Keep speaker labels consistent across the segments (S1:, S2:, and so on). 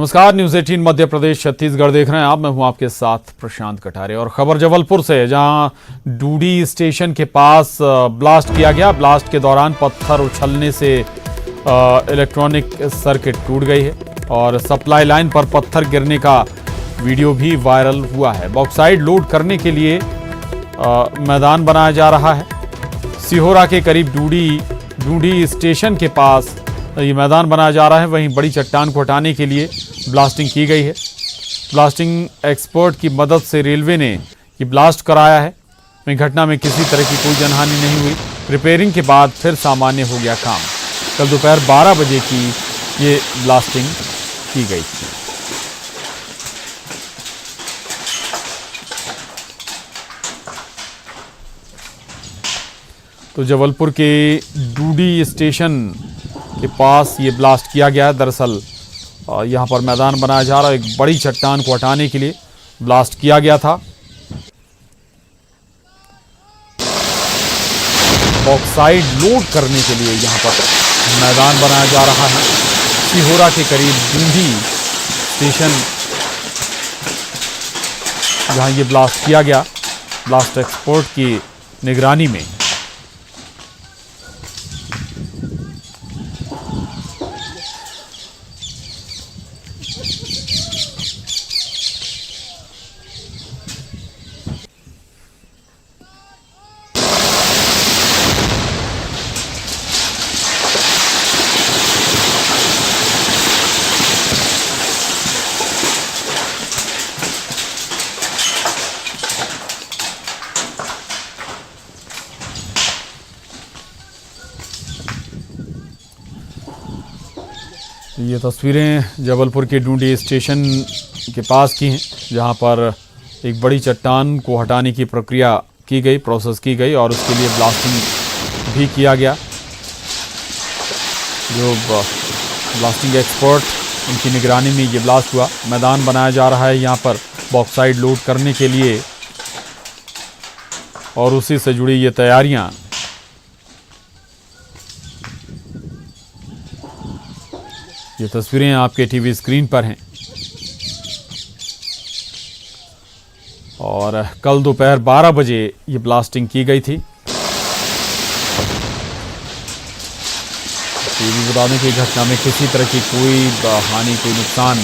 S1: नमस्कार, न्यूज 18 मध्य प्रदेश छत्तीसगढ़ देख रहे हैं आप। मैं हूं आपके साथ प्रशांत कटारे और खबर जबलपुर से, जहां डूडी स्टेशन के पास ब्लास्ट किया गया। ब्लास्ट के दौरान पत्थर उछलने से इलेक्ट्रॉनिक सर्किट टूट गई है और सप्लाई लाइन पर पत्थर गिरने का वीडियो भी वायरल हुआ है। बॉक्साइड लोड करने के लिए मैदान बनाया जा रहा है। सिहोरा के करीब डूडी स्टेशन के पास ये मैदान बनाया जा रहा है। वहीं बड़ी चट्टान को हटाने के लिए ब्लास्टिंग की गई है। ब्लास्टिंग एक्सपर्ट की मदद से रेलवे ने ये ब्लास्ट कराया है। वहीं घटना में किसी तरह की कोई जनहानि नहीं हुई। रिपेयरिंग के बाद फिर सामान्य हो गया काम। कल दोपहर 12 बजे की ये ब्लास्टिंग की गई थी। तो जबलपुर के डूडी स्टेशन के पास ये ब्लास्ट किया गया है। दरअसल यहाँ पर मैदान बनाया जा रहा है। एक बड़ी चट्टान को हटाने के लिए ब्लास्ट किया गया था। बॉक्साइड लोड करने के लिए यहाँ पर मैदान बनाया जा रहा है। सिहोरा के करीब डूडी स्टेशन जहाँ ये ब्लास्ट किया गया, ब्लास्ट एक्सपर्ट की निगरानी में। ये तस्वीरें जबलपुर के डूडी स्टेशन के पास की हैं, जहां पर एक बड़ी चट्टान को हटाने की प्रक्रिया की गई, प्रोसेस की गई और उसके लिए ब्लास्टिंग भी किया गया। जो ब्लास्टिंग एक्सपर्ट, उनकी निगरानी में ये ब्लास्ट हुआ। मैदान बनाया जा रहा है यहाँ पर बॉक्साइड लोड करने के लिए और उसी से जुड़ी ये तैयारियां। ये तस्वीरें आपके टीवी स्क्रीन पर हैं और कल दोपहर 12 बजे ये ब्लास्टिंग की गई थी। ये भी बता दें कि घटना में किसी तरह की कोई हानि, कोई नुकसान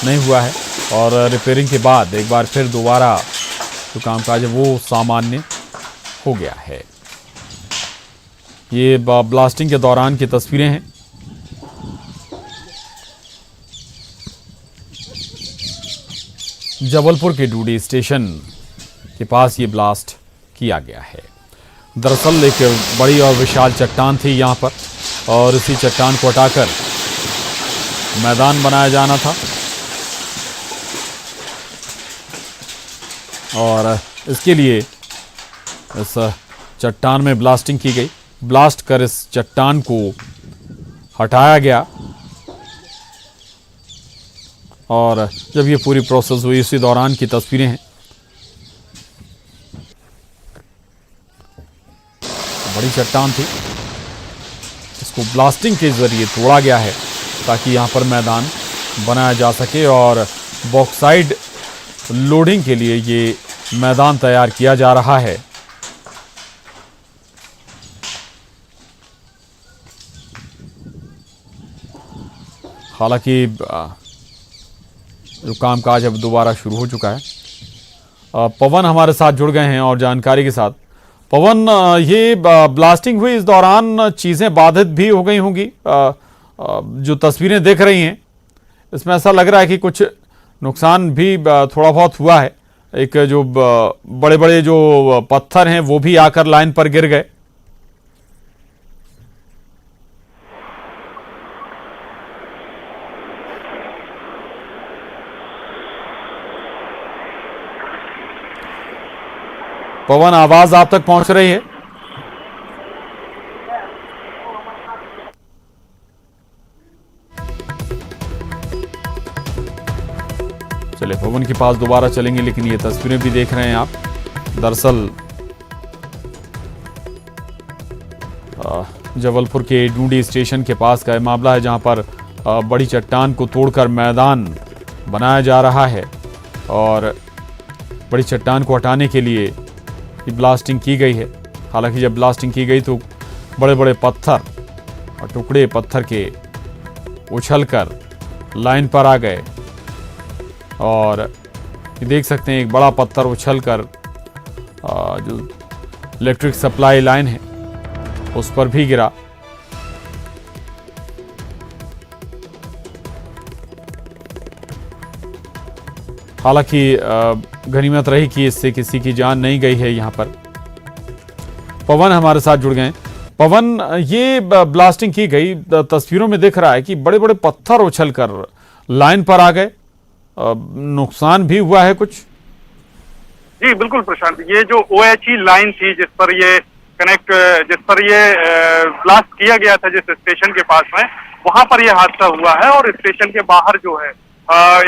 S1: नहीं हुआ है और रिपेयरिंग के बाद एक बार फिर दोबारा जो कामकाज है वो सामान्य हो गया है। ये ब्लास्टिंग के दौरान की तस्वीरें हैं। जबलपुर के डूडी स्टेशन के पास ये ब्लास्ट किया गया है। दरअसल एक बड़ी और विशाल चट्टान थी यहाँ पर और इसी चट्टान को हटाकर मैदान बनाया जाना था और इसके लिए इस चट्टान में ब्लास्टिंग की गई। ब्लास्ट कर इस चट्टान को हटाया गया और जब ये पूरी प्रोसेस हुई, इसी दौरान की तस्वीरें हैं। बड़ी चट्टान थी, इसको ब्लास्टिंग के जरिए तोड़ा गया है ताकि यहां पर मैदान बनाया जा सके और बॉक्साइड लोडिंग के लिए ये मैदान तैयार किया जा रहा है। हालांकि जो कामकाज अब दोबारा शुरू हो चुका है। पवन हमारे साथ जुड़ गए हैं और जानकारी के साथ। पवन, ये ब्लास्टिंग हुई, इस दौरान चीज़ें बाधित भी हो गई होंगी। जो तस्वीरें देख रही हैं इसमें ऐसा लग रहा है कि कुछ नुकसान भी थोड़ा बहुत हुआ है। एक जो बड़े बड़े जो पत्थर हैं वो भी आकर लाइन पर गिर गए। पवन, आवाज आप तक पहुंच रही है? चलिए पवन के पास दोबारा चलेंगे, लेकिन ये तस्वीरें भी देख रहे हैं आप। दरअसल जबलपुर के डूडी स्टेशन के पास का मामला है, जहां पर बड़ी चट्टान को तोड़कर मैदान बनाया जा रहा है और बड़ी चट्टान को हटाने के लिए ये ब्लास्टिंग की गई है। हालांकि जब ब्लास्टिंग की गई तो बड़े बड़े पत्थर और टुकड़े पत्थर के उछलकर लाइन पर आ गए और ये देख सकते हैं एक बड़ा पत्थर उछलकर जो इलेक्ट्रिक सप्लाई लाइन है उस पर भी गिरा। हालांकि गनीमत रही कि इससे किसी की जान नहीं गई है। यहाँ पर पवन हमारे साथ जुड़ गए। पवन, ये ब्लास्टिंग की गई, तस्वीरों में दिख रहा है कि बड़े बड़े पत्थर उछलकर लाइन पर आ गए, नुकसान भी हुआ है कुछ?
S2: जी बिल्कुल प्रशांत, ये जो OHE लाइन थी जिस पर ये ब्लास्ट किया गया था जिस स्टेशन के पास में, वहां पर यह हादसा हुआ है। और स्टेशन के बाहर जो है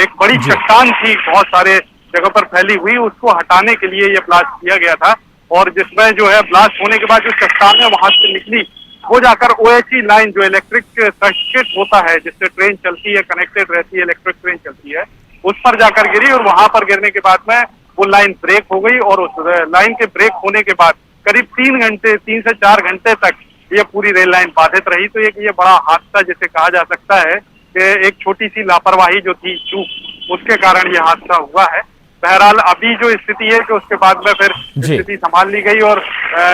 S2: एक बड़ी चट्टान थी बहुत सारे जगह पर फैली हुई, उसको हटाने के लिए ये ब्लास्ट किया गया था। और जिसमें जो है ब्लास्ट होने के बाद जो चट्टान है वहां से निकली, वो जाकर OHE लाइन जो इलेक्ट्रिक सर्किट होता है जिससे ट्रेन चलती है, कनेक्टेड रहती है, इलेक्ट्रिक ट्रेन चलती है, उस पर जाकर गिरी। और वहां पर गिरने के बाद में वो लाइन ब्रेक हो गई और उस लाइन के ब्रेक होने के बाद करीब 3 से 4 घंटे तक ये पूरी रेल लाइन बाधित रही। तो ये बड़ा हादसा जिसे कहा जा सकता है कि एक छोटी सी लापरवाही जो थी, चूक, उसके कारण ये हादसा हुआ है। बहरहाल अभी जो स्थिति है कि उसके बाद में फिर स्थिति संभाल ली गई और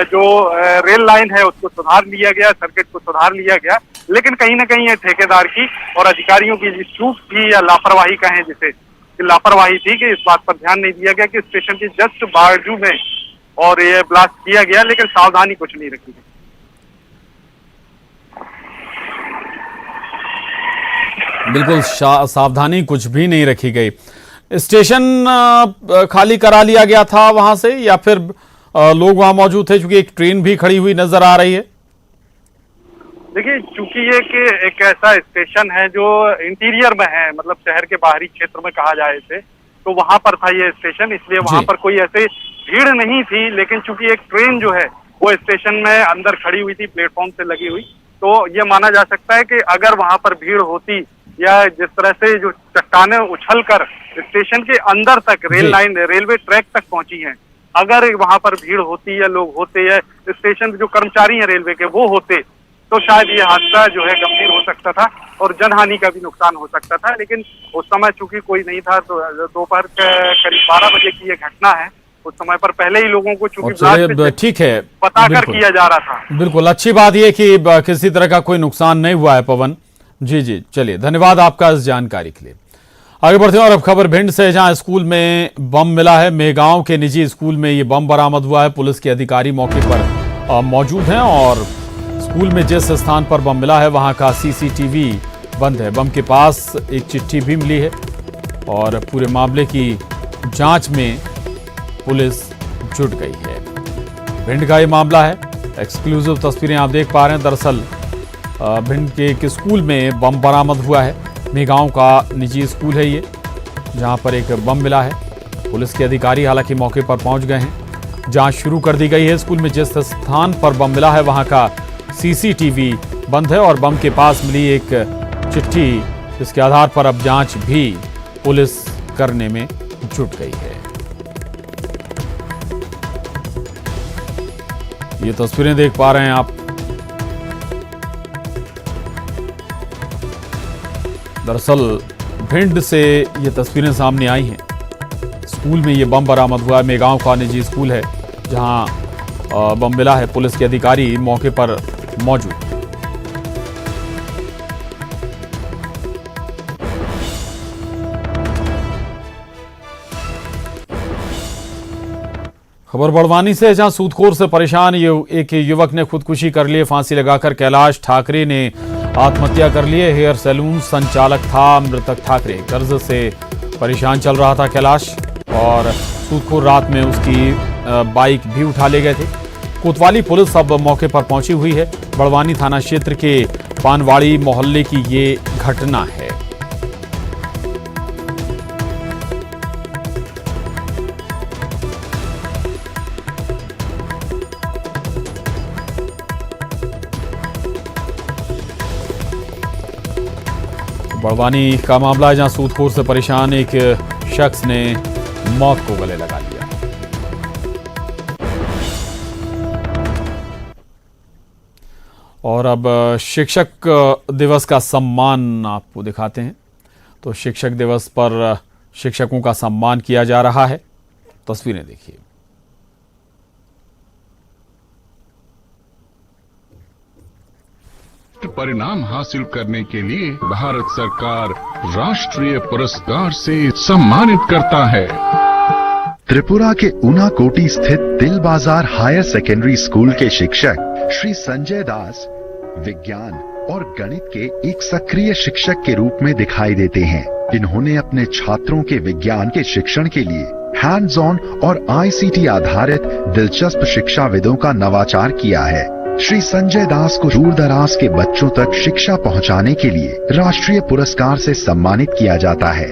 S2: जो रेल लाइन है उसको सुधार लिया गया, सर्किट को सुधार लिया गया। लेकिन कहीं ना कहीं ये ठेकेदार की और अधिकारियों की चूक थी या लापरवाही कहें जिसे, लापरवाही थी कि इस बात पर ध्यान नहीं दिया गया कि स्टेशन के जस्ट बाजू में और ये ब्लास्ट किया गया, लेकिन सावधानी कुछ नहीं रखी गई।
S1: बिल्कुल सावधानी कुछ भी नहीं रखी गई। स्टेशन खाली करा लिया गया था वहां से या फिर लोग वहां मौजूद थे, क्योंकि एक ट्रेन भी खड़ी हुई नजर आ रही है?
S2: देखिए, चूंकि ये कि एक ऐसा स्टेशन है जो इंटीरियर में है, मतलब शहर के बाहरी क्षेत्र में कहा जाए इसे, तो वहां पर था ये स्टेशन, इसलिए वहां पर कोई ऐसे भीड़ नहीं थी। लेकिन चूंकि एक ट्रेन जो है वो स्टेशन में अंदर खड़ी हुई थी, प्लेटफॉर्म से लगी हुई, तो ये माना जा सकता है कि अगर वहां पर भीड़ होती या जिस तरह से जो चट्टानें उछलकर स्टेशन के अंदर तक रेलवे ट्रैक तक पहुंची हैं, अगर वहां पर भीड़ होती या लोग होते या स्टेशन जो कर्मचारी हैं रेलवे के वो होते, तो शायद ये हादसा जो है गंभीर हो सकता था और जनहानि का भी नुकसान हो सकता था। लेकिन उस समय चूंकि कोई नहीं था, तो दोपहर करीब 12 बजे की ये घटना है। उस समय पर पहले ही लोगों को चूंकि
S1: ठीक है
S2: बताकर किया जा रहा था।
S1: बिल्कुल, अच्छी बात यह कि किसी तरह का कोई नुकसान नहीं हुआ है। पवन जी, चलिए, धन्यवाद आपका इस जानकारी के लिए। आगे बढ़ते हैं और अब खबर भिंड से, जहां स्कूल में बम मिला है। मेगांव के निजी स्कूल में ये बम बरामद हुआ है। पुलिस के अधिकारी मौके पर मौजूद हैं और स्कूल में जिस स्थान पर बम मिला है वहां का CCTV बंद है। बम के पास एक चिट्ठी भी मिली है और पूरे मामले की जांच में पुलिस जुट गई है। भिंड का ये मामला है, एक्सक्लूसिव तस्वीरें आप देख पा रहे हैं। दरअसल भिंड के एक स्कूल में बम बरामद हुआ है। मेगांव का निजी स्कूल है ये, जहां पर एक बम मिला है। पुलिस के अधिकारी हालांकि मौके पर पहुंच गए हैं, जांच शुरू कर दी गई है। स्कूल में जिस स्थान पर बम मिला है वहां का CCTV बंद है और बम के पास मिली एक चिट्ठी, जिसके आधार पर अब जांच भी पुलिस करने में जुट गई है। ये तस्वीरें देख पा रहे हैं आप। दरअसल भिंड से ये तस्वीरें सामने आई हैं। स्कूल में ये बम बरामद हुआ है। मेगांव का निजी स्कूल है जहां बम मिला है। पुलिस के अधिकारी मौके पर मौजूद। खबर बड़वानी से, जहां सूदखोर से परेशान एक युवक ने खुदकुशी कर लिए। फांसी लगाकर कैलाश ठाकरे ने आत्महत्या कर लिए। हेयर सैलून संचालक था मृतक ठाकरे। कर्ज से परेशान चल रहा था कैलाश और सूदखोर रात में उसकी बाइक भी उठा ले गए थे। कोतवाली पुलिस अब मौके पर पहुंची हुई है। बड़वानी थाना क्षेत्र के पानवाड़ी मोहल्ले की ये घटना है। बड़वानी का मामला है जहां सूदखोर से परेशान एक शख्स ने मौत को गले लगा लिया। और अब शिक्षक दिवस का सम्मान आपको दिखाते हैं। तो शिक्षक दिवस पर शिक्षकों का सम्मान किया जा रहा है। तस्वीरें देखिए।
S3: परिणाम हासिल करने के लिए भारत सरकार राष्ट्रीय पुरस्कार से सम्मानित करता है।
S4: त्रिपुरा के ऊनाकोटी स्थित दिल बाजार हायर सेकेंडरी स्कूल के शिक्षक श्री संजय दास विज्ञान और गणित के एक सक्रिय शिक्षक के रूप में दिखाई देते हैं। इन्होंने अपने छात्रों के विज्ञान के शिक्षण के लिए हैंड्स ऑन और ICT आधारित दिलचस्प शिक्षाविदों का नवाचार किया है। श्री संजय दास को दूर दराज के बच्चों तक शिक्षा पहुंचाने के लिए राष्ट्रीय पुरस्कार से सम्मानित किया जाता है।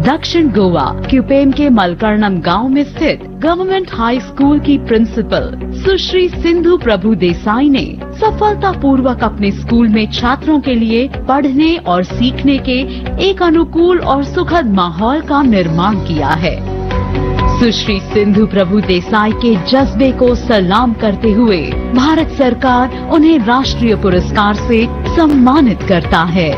S5: दक्षिण गोवा क्यूपेम के मलकर्णम गांव में स्थित गवर्नमेंट हाई स्कूल की प्रिंसिपल सुश्री सिंधु प्रभु देसाई ने सफलतापूर्वक अपने स्कूल में छात्रों के लिए पढ़ने और सीखने के एक अनुकूल और सुखद माहौल का निर्माण किया है। सुश्री सिंधु प्रभु देसाई के जज्बे को सलाम करते हुए भारत सरकार उन्हें राष्ट्रीय पुरस्कार से सम्मानित करता है।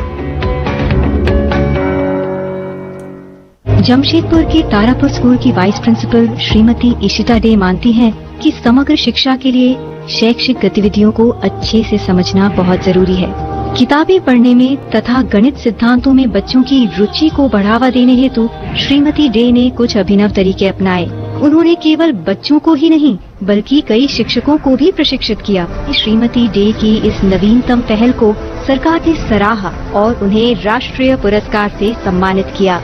S6: जमशेदपुर के तारापुर स्कूल की वाइस प्रिंसिपल श्रीमती इशिता डे मानती हैं कि समग्र शिक्षा के लिए शैक्षिक गतिविधियों को अच्छे से समझना बहुत जरूरी है। किताबें पढ़ने में तथा गणित सिद्धांतों में बच्चों की रुचि को बढ़ावा देने हेतु श्रीमती डे ने कुछ अभिनव तरीके अपनाए। उन्होंने केवल बच्चों को ही नहीं बल्कि कई शिक्षकों को भी प्रशिक्षित किया। श्रीमती डे की इस नवीनतम पहल को सरकार ने सराहा और उन्हें राष्ट्रीय पुरस्कार से सम्मानित किया।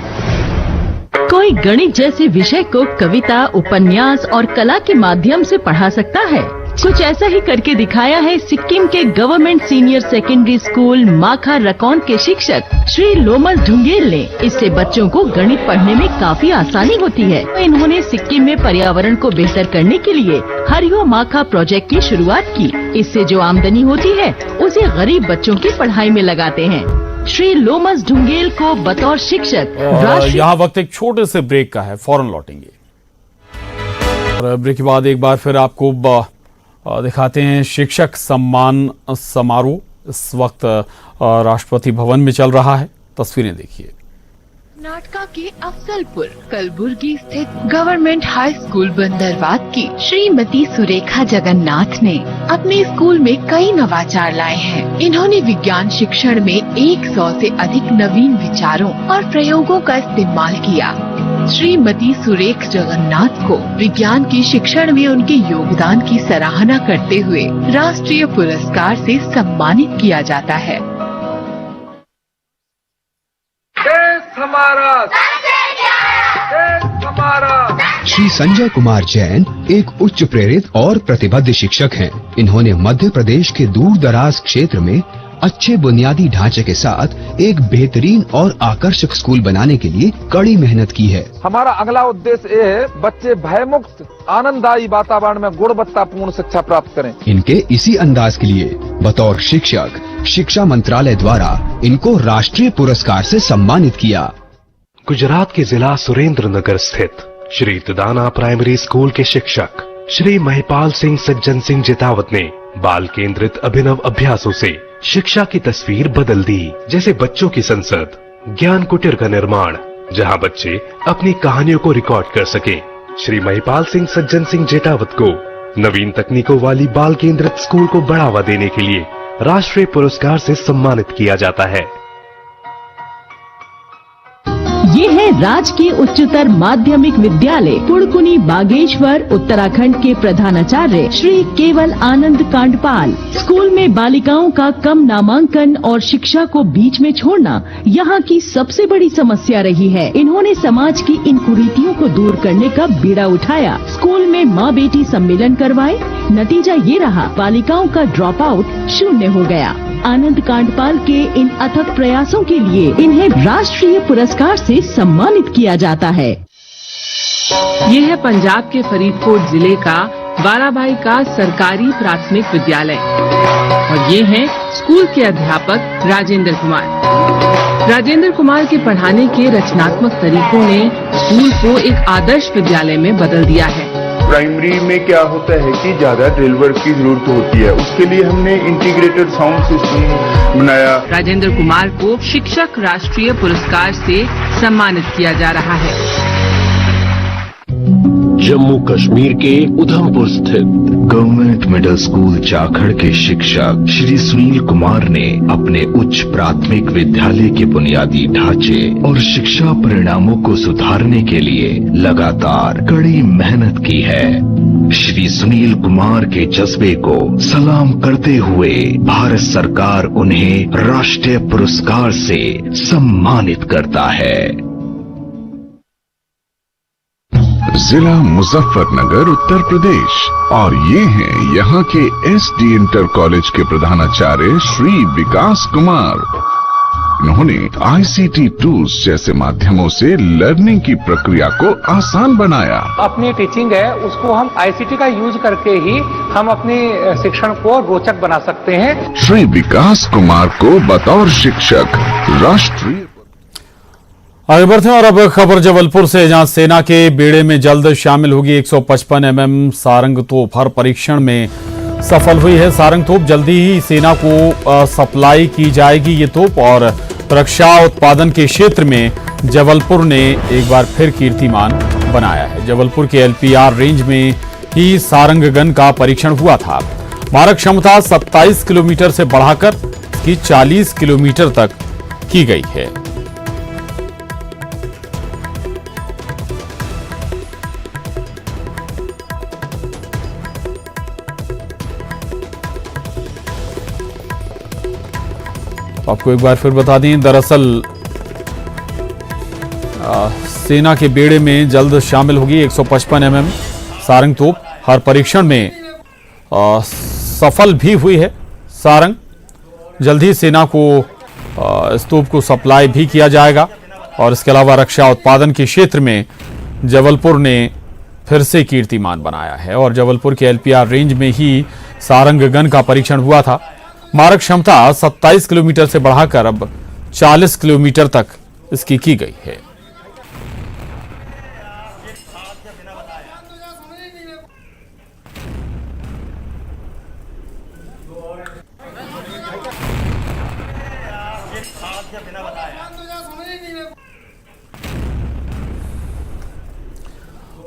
S5: कोई गणित जैसे विषय को कविता, उपन्यास और कला के माध्यम से पढ़ा सकता है। कुछ ऐसा ही करके दिखाया है सिक्किम के गवर्नमेंट सीनियर सेकेंडरी स्कूल माखा रकौन के शिक्षक श्री लोमस ढुंगेल ने। इससे बच्चों को गणित पढ़ने में काफी आसानी होती है। इन्होंने सिक्किम में पर्यावरण को बेहतर करने के लिए हरियो माखा प्रोजेक्ट की शुरुआत की। इससे जो आमदनी होती है उसे गरीब बच्चों की पढ़ाई में लगाते हैं। श्री लोमस ढुंगेल को बतौर शिक्षक
S1: यहाँ वक्त एक छोटे से ब्रेक का है, फौरन लौटेंगे। और ब्रेक के बाद एक बार फिर आपको दिखाते हैं शिक्षक सम्मान समारोह। इस वक्त राष्ट्रपति भवन में चल रहा है। तस्वीरें देखिए।
S7: कर्नाटक के अफजलपुर कलबुर्गी स्थित गवर्नमेंट हाई स्कूल बंदरवात की श्रीमती सुरेखा जगन्नाथ ने अपने स्कूल में कई नवाचार लाए हैं। इन्होंने विज्ञान शिक्षण में 100 से अधिक नवीन विचारों और प्रयोगों का इस्तेमाल किया। श्रीमती सुरेख जगन्नाथ को विज्ञान के शिक्षण में उनके योगदान की सराहना करते हुए राष्ट्रीय पुरस्कार से सम्मानित किया जाता है।
S8: श्री संजय कुमार जैन एक उच्च प्रेरित और प्रतिबद्ध शिक्षक हैं। इन्होंने मध्य प्रदेश के दूर दराज क्षेत्र में अच्छे बुनियादी ढांचे के साथ एक बेहतरीन और आकर्षक स्कूल बनाने के लिए कड़ी मेहनत की है।
S9: हमारा अगला उद्देश्य ये है बच्चे भयमुक्त आनंददायी वातावरण में गुणवत्तापूर्ण शिक्षा प्राप्त करें।
S8: इनके इसी अंदाज के लिए बतौर शिक्षक शिक्षा मंत्रालय द्वारा इनको राष्ट्रीय पुरस्कार से सम्मानित किया।
S10: गुजरात के जिला सुरेंद्र नगर स्थित श्री तदाना प्राइमरी स्कूल के शिक्षक श्री महिपाल सिंह सज्जन सिंह जितावत ने बाल केंद्रित अभिनव अभ्यासों से शिक्षा की तस्वीर बदल दी। जैसे बच्चों की संसद, ज्ञान कुटीर का निर्माण, जहां बच्चे अपनी कहानियों को रिकॉर्ड कर सकें। श्री महिपाल सिंह सज्जन सिंह जेटावत को नवीन तकनीकों वाली बाल केंद्रित स्कूल को बढ़ावा देने के लिए राष्ट्रीय पुरस्कार से सम्मानित किया जाता है।
S5: ये है राजकीय उच्चतर माध्यमिक विद्यालय पुड़कुनी बागेश्वर उत्तराखंड के प्रधानाचार्य श्री केवल आनंद कांडपाल। स्कूल में बालिकाओं का कम नामांकन और शिक्षा को बीच में छोड़ना यहाँ की सबसे बड़ी समस्या रही है। इन्होंने समाज की इन कुरीतियों को दूर करने का बीड़ा उठाया। स्कूल में माँ बेटी सम्मेलन करवाए। नतीजा ये रहा, बालिकाओं का ड्रॉप आउट 0 हो गया। आनंद कांडपाल के इन अथक प्रयासों के लिए इन्हें राष्ट्रीय पुरस्कार से सम्मानित किया जाता है।
S7: यह है पंजाब के फरीदकोट जिले का बाराभाई का सरकारी प्राथमिक विद्यालय और ये हैं स्कूल के अध्यापक राजेंद्र कुमार। राजेंद्र कुमार के पढ़ाने के रचनात्मक तरीकों ने स्कूल को एक आदर्श विद्यालय में बदल दिया है।
S11: प्राइमरी में क्या होता है कि ज्यादा ड्रिल वर्क की जरूरत होती है, उसके लिए हमने इंटीग्रेटेड साउंड सिस्टम बनाया।
S7: राजेंद्र कुमार को शिक्षक राष्ट्रीय पुरस्कार से सम्मानित किया जा रहा है।
S10: जम्मू कश्मीर के उधमपुर स्थित
S4: गवर्नमेंट मिडिल स्कूल जाखड़ के शिक्षक श्री सुनील कुमार ने अपने उच्च प्राथमिक विद्यालय के बुनियादी ढांचे और शिक्षा परिणामों को सुधारने के लिए लगातार कड़ी मेहनत की है। श्री सुनील कुमार के जज्बे को सलाम करते हुए भारत सरकार उन्हें राष्ट्रीय पुरस्कार से सम्मानित करता है।
S3: जिला मुजफ्फरनगर उत्तर प्रदेश और ये हैं यहाँ के SD इंटर कॉलेज के प्रधानाचार्य श्री विकास कुमार। इन्होंने ICT टूल्स जैसे माध्यमों से लर्निंग की प्रक्रिया को आसान बनाया।
S12: अपनी टीचिंग है उसको हम ICT का यूज करके ही हम अपने शिक्षण को रोचक बना सकते हैं।
S3: श्री विकास कुमार को बतौर शिक्षक राष्ट्रीय
S1: आगे बढ़ते हैं और अब खबर जबलपुर से, जहां सेना के बेड़े में जल्द शामिल होगी 155 mm सारंग तोप। हर परीक्षण में सफल हुई है सारंग तोप। जल्दी ही सेना को सप्लाई की जाएगी ये तोप और रक्षा उत्पादन के क्षेत्र में जबलपुर ने एक बार फिर कीर्तिमान बनाया है। जबलपुर के LPR रेंज में ही सारंग गन का परीक्षण हुआ था। मारक क्षमता 27 किलोमीटर से बढ़ाकर इसकी 40 किलोमीटर तक की गई है। आपको एक बार फिर बता दें, दरअसल सेना के बेड़े में जल्द शामिल होगी 155 mm सारंग तोप। हर परीक्षण में सफल भी हुई है सारंग। जल्द ही सेना को इस तोप को सप्लाई भी किया जाएगा और इसके अलावा रक्षा उत्पादन के क्षेत्र में जबलपुर ने फिर से कीर्तिमान बनाया है और जबलपुर के LPR रेंज में ही सारंग गन का परीक्षण हुआ था। मारक क्षमता 27 किलोमीटर से बढ़ाकर अब 40 किलोमीटर तक इसकी की गई है।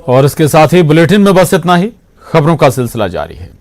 S1: और इसके साथ ही बुलेटिन में बस इतना ही। खबरों का सिलसिला जारी है।